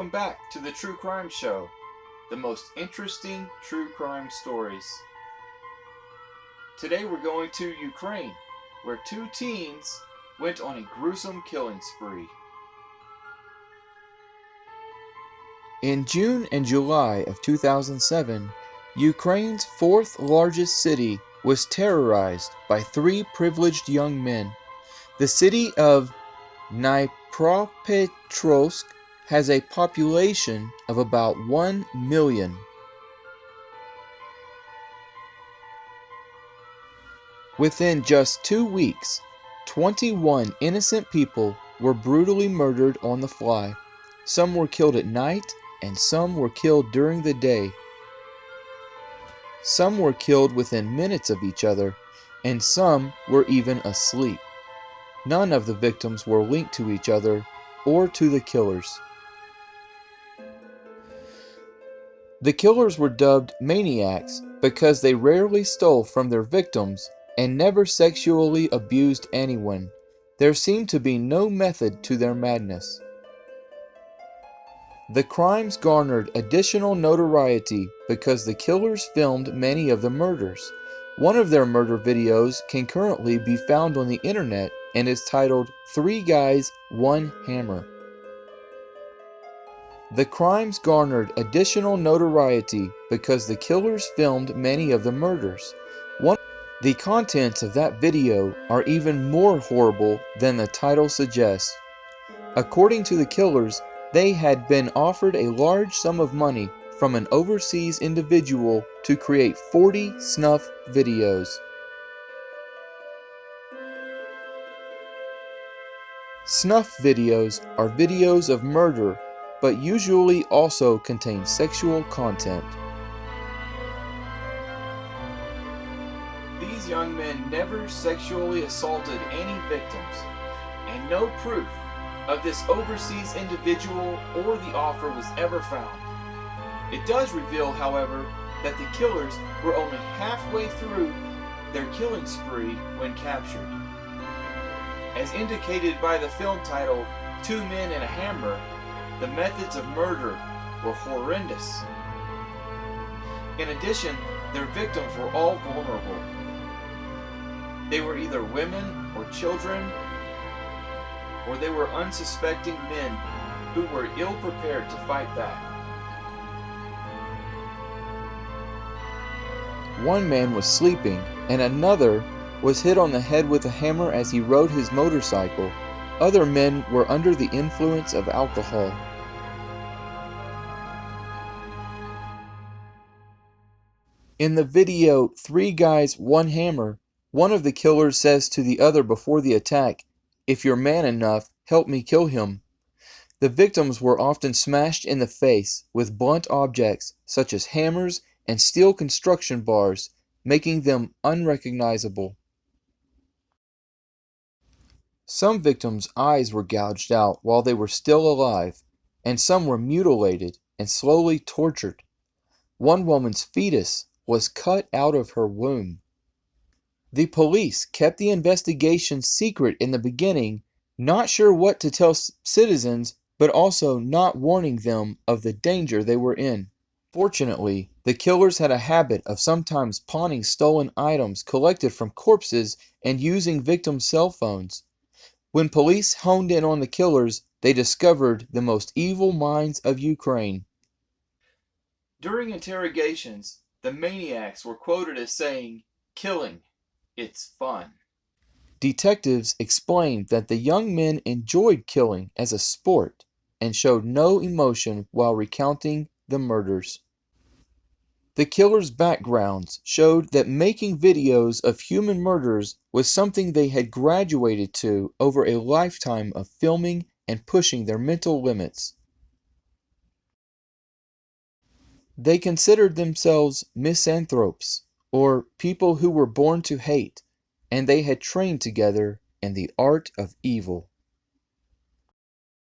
Welcome back to the True Crime Show, the most interesting true crime stories. Today we're going to Ukraine, where two teens went on a gruesome killing spree. In June and July of 2007, Ukraine's fourth largest city was terrorized by three privileged young men. The city of Dnipropetrovsk has a population of about 1 million. Within just 2 weeks, 21 innocent people were brutally murdered on the fly. Some were killed at night, and some were killed during the day. Some were killed within minutes of each other, and some were even asleep. None of the victims were linked to each other or to the killers. The killers were dubbed maniacs because they rarely stole from their victims and never sexually abused anyone. There seemed to be no method to their madness. The crimes garnered additional notoriety because the killers filmed many of the murders. One of their murder videos can currently be found on the internet and is titled 3 Guys, 1 Hammer. The crimes garnered additional notoriety because the killers filmed many of the murders. The contents of that video are even more horrible than the title suggests. According to the killers, they had been offered a large sum of money from an overseas individual to create 40 snuff videos. Snuff videos are videos of murder, but usually also contain sexual content. These young men never sexually assaulted any victims, and no proof of this overseas individual or the offer was ever found. It does reveal, however, that the killers were only halfway through their killing spree when captured. As indicated by the film title, 2 Men and a Hammer, the methods of murder were horrendous. In addition, their victims were all vulnerable. They were either women or children, or they were unsuspecting men who were ill-prepared to fight back. One man was sleeping, and another was hit on the head with a hammer as he rode his motorcycle. Other men were under the influence of alcohol. In the video 3 Guys, 1 Hammer, one of the killers says to the other before the attack, "If you're man enough, help me kill him." The victims were often smashed in the face with blunt objects such as hammers and steel construction bars, making them unrecognizable. Some victims' eyes were gouged out while they were still alive, and some were mutilated and slowly tortured. One woman's fetus was cut out of her womb. The police kept the investigation secret in the beginning, not sure what to tell citizens, but also not warning them of the danger they were in. Fortunately, the killers had a habit of sometimes pawning stolen items collected from corpses and using victims' cell phones. When police honed in on the killers, they discovered the most evil minds of Ukraine. During interrogations, the maniacs were quoted as saying, "Killing, it's fun." Detectives explained that the young men enjoyed killing as a sport and showed no emotion while recounting the murders. The killers' backgrounds showed that making videos of human murders was something they had graduated to over a lifetime of filming and pushing their mental limits. They considered themselves misanthropes, or people who were born to hate, and they had trained together in the art of evil.